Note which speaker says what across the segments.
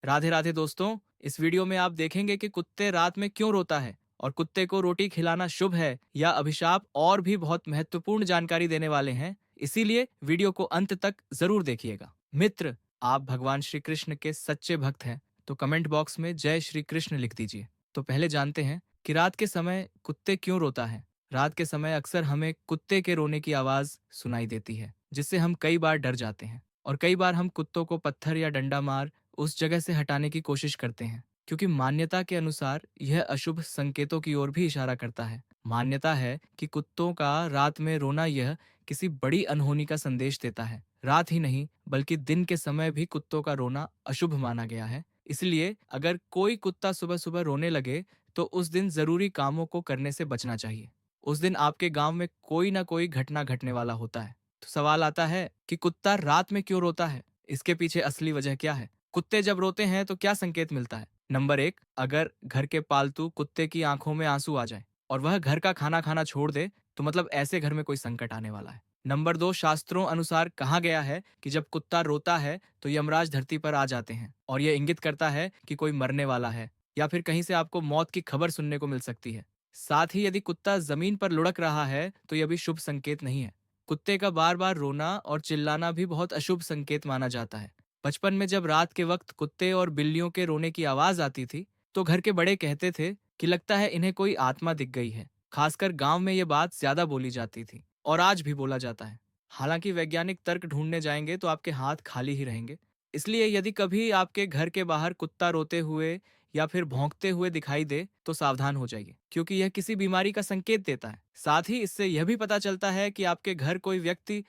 Speaker 1: राधे राधे दोस्तों। इस वीडियो में आप देखेंगे कि कुत्ते रात में क्यों रोता है और कुत्ते को रोटी खिलाना शुभ है या अभिशाप, और भी बहुत महत्वपूर्ण जानकारी देने वाले हैं। इसीलिए वीडियो को अंत तक जरूर देखिएगा। मित्र, आप भगवान श्री कृष्ण के सच्चे भक्त हैं तो कमेंट बॉक्स में जय श्री कृष्ण लिख दीजिए। तो पहले जानते हैं कि रात के समय कुत्ते क्यों रोता है। रात के समय अक्सर हमें कुत्ते के रोने की आवाज सुनाई देती है, जिससे हम कई बार डर जाते हैं और कई बार हम कुत्तों को पत्थर या डंडा मार उस जगह से हटाने की कोशिश करते हैं, क्योंकि मान्यता के अनुसार यह अशुभ संकेतों की ओर भी इशारा करता है। मान्यता है कि कुत्तों का रात में रोना यह किसी बड़ी अनहोनी का संदेश देता है। रात ही नहीं बल्कि दिन के समय भी कुत्तों का रोना अशुभ माना गया है। इसलिए अगर कोई कुत्ता सुबह सुबह रोने लगे तो उस दिन जरूरी कामों को करने से बचना चाहिए। उस दिन आपके गांव में कोई ना कोई घटना घटने वाला होता है। तो सवाल आता है कि कुत्ता रात में क्यों रोता है, इसके पीछे असली वजह क्या है। कुत्ते जब रोते हैं तो क्या संकेत मिलता है। नंबर एक, अगर घर के पालतू कुत्ते की आंखों में आंसू आ जाए और वह घर का खाना खाना छोड़ दे तो मतलब ऐसे घर में कोई संकट आने वाला है। नंबर दो, शास्त्रों अनुसार कहा गया है कि जब कुत्ता रोता है तो यमराज धरती पर आ जाते हैं और यह इंगित करता है कि कोई मरने वाला है या फिर कहीं से आपको मौत की खबर सुनने को मिल सकती है। साथ ही यदि कुत्ता जमीन पर लुढ़क रहा है तो यह भी शुभ संकेत नहीं है। कुत्ते का बार बार रोना और चिल्लाना भी बहुत अशुभ संकेत माना जाता है। बचपन में जब रात के वक्त कुत्ते और बिल्लियों के रोने की आवाज आती थी तो घर के बड़े कहते थे कि लगता है इन्हें कोई आत्मा दिख गई है। खासकर गांव में ये बात ज्यादा बोली जाती थी और आज भी बोला जाता है। हालांकि वैज्ञानिक तर्क ढूंढने जाएंगे तो आपके हाथ खाली ही रहेंगे। इसलिए यदि कभी आपके घर के बाहर कुत्ता रोते हुए या फिर भौंकते हुए दिखाई दे तो सावधान हो जाइए, क्योंकि यह किसी बीमारी का संकेत देता है। साथ ही इससे यह भी पता चलता है कि आपके घर कोई व्यक्ति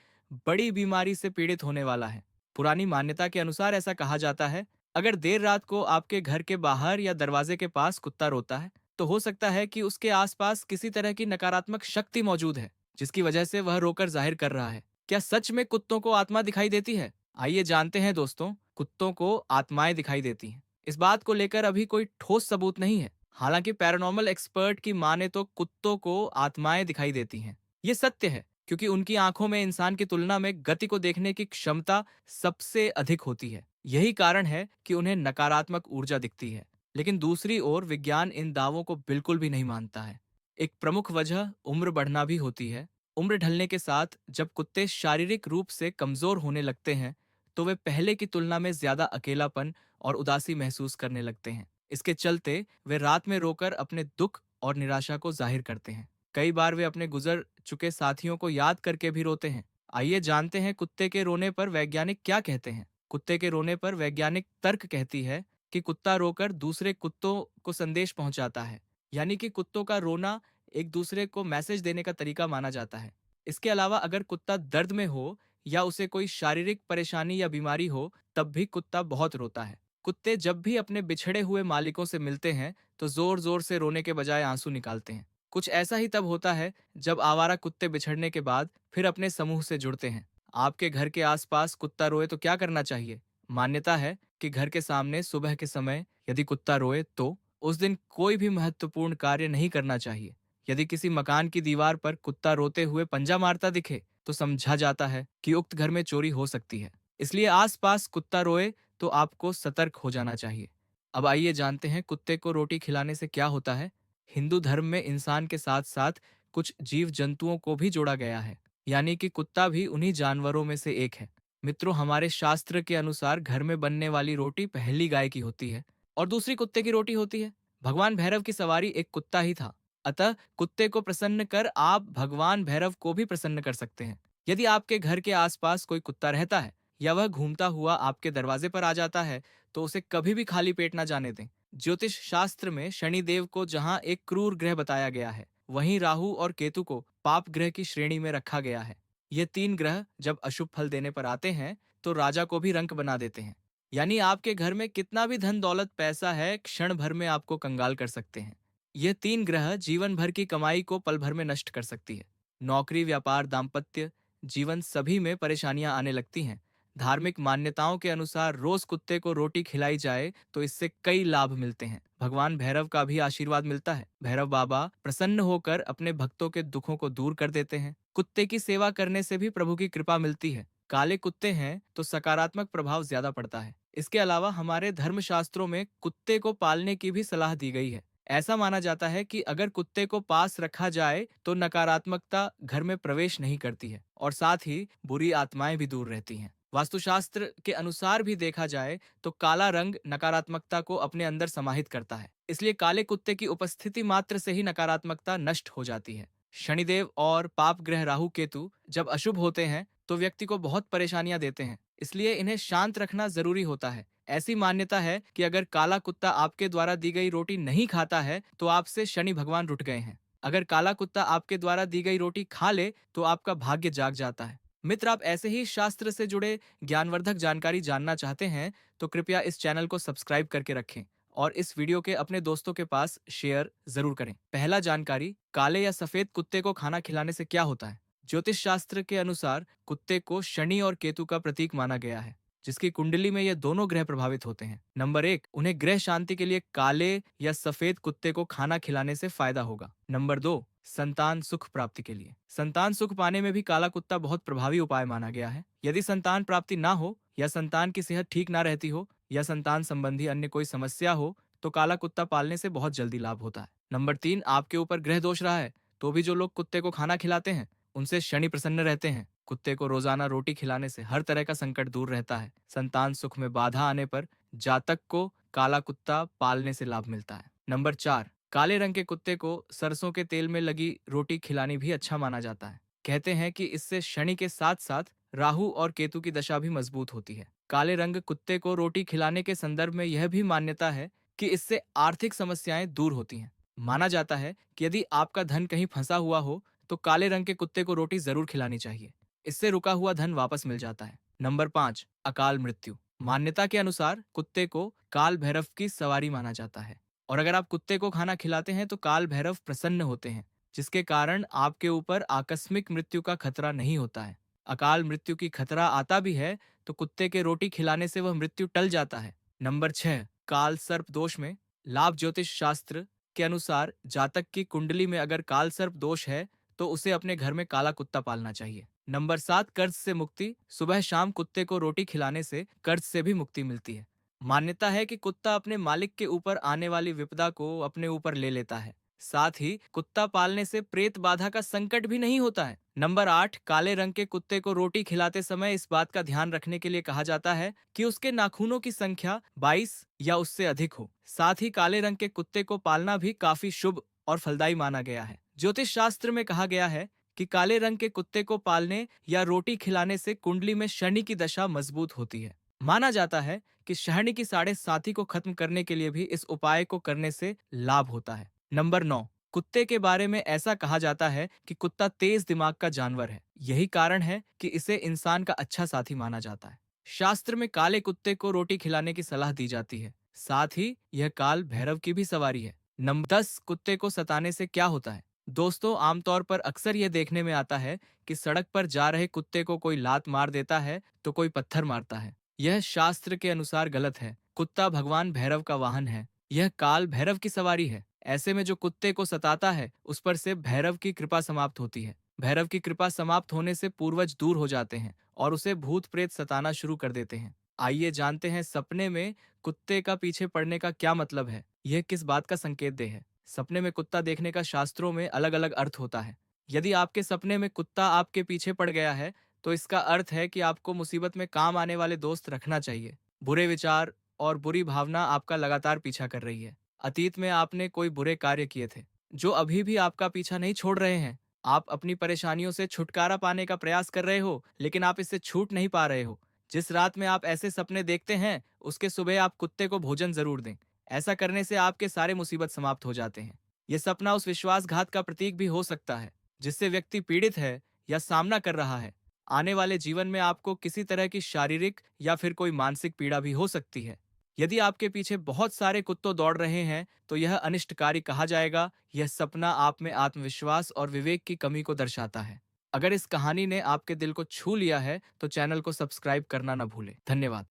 Speaker 1: बड़ी बीमारी से पीड़ित होने वाला है। पुरानी मान्यता के अनुसार ऐसा कहा जाता है, अगर देर रात को आपके घर के बाहर या दरवाजे के पास कुत्ता रोता है तो हो सकता है कि उसके आसपास किसी तरह की नकारात्मक शक्ति मौजूद है, जिसकी वजह से वह रोकर जाहिर कर रहा है। क्या सच में कुत्तों को आत्मा दिखाई देती है? आइए जानते हैं दोस्तों। कुत्तों को आत्माएं दिखाई देती हैं। इस बात को लेकर अभी कोई ठोस सबूत नहीं है। हालांकि पैरानॉर्मल एक्सपर्ट की माने तो कुत्तों को आत्माएं दिखाई देती हैं। ये सत्य है, क्योंकि उनकी आंखों में इंसान की तुलना में गति को देखने की क्षमता सबसे अधिक होती है। यही कारण है कि उन्हें नकारात्मक ऊर्जा दिखती है। लेकिन दूसरी ओर विज्ञान इन दावों को बिल्कुल भी नहीं मानता है। एक प्रमुख वजह उम्र बढ़ना भी होती है। उम्र ढलने के साथ जब कुत्ते शारीरिक रूप से कमजोर होने लगते हैं तो वे पहले की तुलना में ज्यादा अकेलापन और उदासी महसूस करने लगते हैं। इसके चलते वे रात में रोकर अपने दुख और निराशा को जाहिर करते हैं। कई बार वे अपने गुजर चुके साथियों को याद करके भी रोते हैं। आइए जानते हैं कुत्ते के रोने पर वैज्ञानिक क्या कहते हैं। कुत्ते के रोने पर वैज्ञानिक तर्क कहती है कि कुत्ता रोकर दूसरे कुत्तों को संदेश पहुंचाता है, यानी कि कुत्तों का रोना एक दूसरे को मैसेज देने का तरीका माना जाता है। इसके अलावा अगर कुत्ता दर्द में हो या उसे कोई शारीरिक परेशानी या बीमारी हो तब भी कुत्ता बहुत रोता है। कुत्ते जब भी अपने बिछड़े हुए मालिकों से मिलते हैं तो जोर जोर से रोने के बजाय आंसू निकालते हैं। कुछ ऐसा ही तब होता है जब आवारा कुत्ते बिछड़ने के बाद फिर अपने समूह से जुड़ते हैं। आपके घर के आसपास कुत्ता रोए तो क्या करना चाहिए? मान्यता है कि घर के सामने सुबह के समय यदि कुत्ता रोए तो उस दिन कोई भी महत्वपूर्ण कार्य नहीं करना चाहिए। यदि किसी मकान की दीवार पर कुत्ता रोते हुए पंजा मारता दिखे तो समझा जाता है कि उक्त घर में चोरी हो सकती है। इसलिए आसपास कुत्ता रोए तो आपको सतर्क हो जाना चाहिए। अब आइए जानते हैं कुत्ते को रोटी खिलाने से क्या होता है। हिंदू धर्म में इंसान के साथ साथ कुछ जीव जंतुओं को भी जोड़ा गया है, यानी कि कुत्ता भी उन्हीं जानवरों में से एक है। मित्रों, हमारे शास्त्र के अनुसार घर में बनने वाली रोटी पहली गाय की होती है और दूसरी कुत्ते की रोटी होती है। भगवान भैरव की सवारी एक कुत्ता ही था। अतः कुत्ते को प्रसन्न कर आप भगवान भैरव को भी प्रसन्न कर सकते हैं। यदि आपके घर के आसपास कोई कुत्ता रहता है या वह घूमता हुआ आपके दरवाजे पर आ जाता है तो उसे कभी भी खाली पेट ना जाने दें। ज्योतिष शास्त्र में शनि देव को जहां एक क्रूर ग्रह बताया गया है, वहीं राहु और केतु को पाप ग्रह की श्रेणी में रखा गया है। ये तीन ग्रह जब अशुभ फल देने पर आते हैं तो राजा को भी रंक बना देते हैं। यानी आपके घर में कितना भी धन दौलत पैसा है, क्षण भर में आपको कंगाल कर सकते हैं। ये तीन ग्रह जीवन भर की कमाई को पल भर में नष्ट कर सकती है। नौकरी, व्यापार, दाम्पत्य जीवन सभी में परेशानियां आने लगती हैं। धार्मिक मान्यताओं के अनुसार रोज कुत्ते को रोटी खिलाई जाए तो इससे कई लाभ मिलते हैं। भगवान भैरव का भी आशीर्वाद मिलता है। भैरव बाबा प्रसन्न होकर अपने भक्तों के दुखों को दूर कर देते हैं। कुत्ते की सेवा करने से भी प्रभु की कृपा मिलती है। काले कुत्ते हैं तो सकारात्मक प्रभाव ज्यादा पड़ता है। इसके अलावा हमारे धर्मशास्त्रों में कुत्ते को पालने की भी सलाह दी गई है। ऐसा माना जाता है कि अगर कुत्ते को पास रखा जाए तो नकारात्मकता घर में प्रवेश नहीं करती है और साथ ही बुरी आत्माएं भी दूर रहती हैं। वास्तुशास्त्र के अनुसार भी देखा जाए तो काला रंग नकारात्मकता को अपने अंदर समाहित करता है, इसलिए काले कुत्ते की उपस्थिति मात्र से ही नकारात्मकता नष्ट हो जाती है। शनिदेव और पाप ग्रह राहु केतु जब अशुभ होते हैं तो व्यक्ति को बहुत परेशानियां देते हैं, इसलिए इन्हें शांत रखना जरूरी होता है। ऐसी मान्यता है कि अगर काला कुत्ता आपके द्वारा दी गई रोटी नहीं खाता है तो आपसे शनि भगवान रुठ गए हैं। अगर काला कुत्ता आपके द्वारा दी गई रोटी खा ले तो आपका भाग्य जाग जाता है। मित्र, आप ऐसे ही शास्त्र से जुड़े ज्ञानवर्धक जानकारी जानना चाहते हैं तो कृपया इस चैनल को सब्सक्राइब करके रखें और इस वीडियो के अपने दोस्तों के पास शेयर जरूर करें। पहला जानकारी, काले या सफेद कुत्ते को खाना खिलाने से क्या होता है। ज्योतिष शास्त्र के अनुसार कुत्ते को शनि और केतु का प्रतीक माना गया है, जिसकी कुंडली में ये दोनों ग्रह प्रभावित होते हैं। नंबर 1, उन्हें ग्रह शांति के लिए काले या सफेद कुत्ते को खाना खिलाने से फायदा होगा। नंबर 2, संतान सुख प्राप्ति के लिए। संतान सुख पाने में भी काला कुत्ता बहुत प्रभावी उपाय माना गया है। यदि संतान प्राप्ति ना हो या संतान की सेहत ठीक ना रहती हो या संतान संबंधी अन्य कोई समस्या हो तो काला कुत्ता पालने से बहुत जल्दी लाभ होता है। नंबर 3, आपके ऊपर ग्रह दोष रहा है तो भी जो लोग कुत्ते को खाना खिलाते हैं उनसे शनि प्रसन्न रहते हैं। कुत्ते को रोजाना रोटी खिलाने से हर तरह का संकट दूर रहता है। संतान सुख में बाधा आने पर जातक को काला कुत्ता पालने से लाभ मिलता है। नंबर 4, काले रंग के कुत्ते को सरसों के तेल में लगी रोटी खिलानी भी अच्छा माना जाता है। कहते हैं कि इससे शनि के साथ साथ राहु और केतु की दशा भी मजबूत होती है। काले रंग कुत्ते को रोटी खिलाने के संदर्भ में यह भी मान्यता है कि इससे आर्थिक समस्याएं दूर होती हैं। माना जाता है कि यदि आपका धन कहीं फंसा हुआ हो तो काले रंग के कुत्ते को रोटी जरूर खिलानी चाहिए। इससे रुका हुआ धन वापस मिल जाता है। नंबर 5, अकाल मृत्यु। मान्यता के अनुसार कुत्ते को काल भैरव की सवारी माना जाता है और अगर आप कुत्ते को खाना खिलाते हैं तो काल भैरव प्रसन्न होते हैं, जिसके कारण आपके ऊपर आकस्मिक मृत्यु का खतरा नहीं होता है। अकाल मृत्यु की खतरा आता भी है तो कुत्ते के रोटी खिलाने से वह मृत्यु टल जाता है। नंबर 6, काल सर्प दोष में लाभ। ज्योतिष शास्त्र के अनुसार जातक की कुंडली में अगर काल सर्प दोष है तो उसे अपने घर में काला कुत्ता पालना चाहिए। नंबर 7, कर्ज से मुक्ति। सुबह शाम कुत्ते को रोटी खिलाने से कर्ज से भी मुक्ति मिलती है। मान्यता है कि कुत्ता अपने मालिक के ऊपर आने वाली विपदा को अपने ऊपर ले लेता है। साथ ही कुत्ता पालने से प्रेत बाधा का संकट भी नहीं होता है। नंबर 8, काले रंग के कुत्ते को रोटी खिलाते समय इस बात का ध्यान रखने के लिए कहा जाता है कि उसके नाखूनों की संख्या 22 या उससे अधिक हो। साथ ही काले रंग के कुत्ते को पालना भी काफी शुभ और फलदायी माना गया है। ज्योतिष शास्त्र में कहा गया है कि काले रंग के कुत्ते को पालने या रोटी खिलाने से कुंडली में शनि की दशा मजबूत होती है। माना जाता है कि शनि की 7.5 को खत्म करने के लिए भी इस उपाय को करने से लाभ होता है। नंबर 9, कुत्ते के बारे में ऐसा कहा जाता है कि कुत्ता तेज दिमाग का जानवर है। यही कारण है कि इसे इंसान का अच्छा साथी माना जाता है। शास्त्र में काले कुत्ते को रोटी खिलाने की सलाह दी जाती है। साथ ही यह काल भैरव की भी सवारी है। नंबर 10, कुत्ते को सताने से क्या होता है। दोस्तों, आमतौर पर अक्सर यह देखने में आता है कि सड़क पर जा रहे कुत्ते को कोई लात मार देता है तो कोई पत्थर मारता है। यह शास्त्र के अनुसार गलत है। कुत्ता भगवान भैरव का वाहन है। यह काल भैरव की सवारी है। ऐसे में जो कुत्ते को सताता है उस पर से भैरव की कृपा समाप्त होती है। भैरव की कृपा समाप्त होने से पूर्वज दूर हो जाते हैं और उसे भूत प्रेत सताना शुरू कर देते हैं। आइए जानते हैं सपने में कुत्ते का पीछे पड़ने का क्या मतलब है। यह किस बात का संकेत दे है। सपने में कुत्ता देखने का शास्त्रों में अलग अलग अर्थ होता है। यदि आपके सपने में कुत्ता आपके पीछे पड़ गया है तो इसका अर्थ है कि आपको मुसीबत में काम आने वाले दोस्त रखना चाहिए। बुरे विचार और बुरी भावना आपका लगातार पीछा कर रही है। अतीत में आपने कोई बुरे कार्य किए थे जो अभी भी आपका पीछा नहीं छोड़ रहे हैं। आप अपनी परेशानियों से छुटकारा पाने का प्रयास कर रहे हो लेकिन आप इससे छूट नहीं पा रहे हो। जिस रात में आप ऐसे सपने देखते हैं उसके सुबह आप कुत्ते को भोजन जरूर दें। ऐसा करने से आपके सारे मुसीबत समाप्त हो जाते हैं। यह सपना उस विश्वासघात का प्रतीक भी हो सकता है जिससे व्यक्ति पीड़ित है या सामना कर रहा है। आने वाले जीवन में आपको किसी तरह की शारीरिक या फिर कोई मानसिक पीड़ा भी हो सकती है। यदि आपके पीछे बहुत सारे कुत्ते दौड़ रहे हैं तो यह अनिष्टकारी कहा जाएगा। यह सपना आप में आत्मविश्वास और विवेक की कमी को दर्शाता है। अगर इस कहानी ने आपके दिल को छू लिया है तो चैनल को सब्सक्राइब करना न भूलें। धन्यवाद।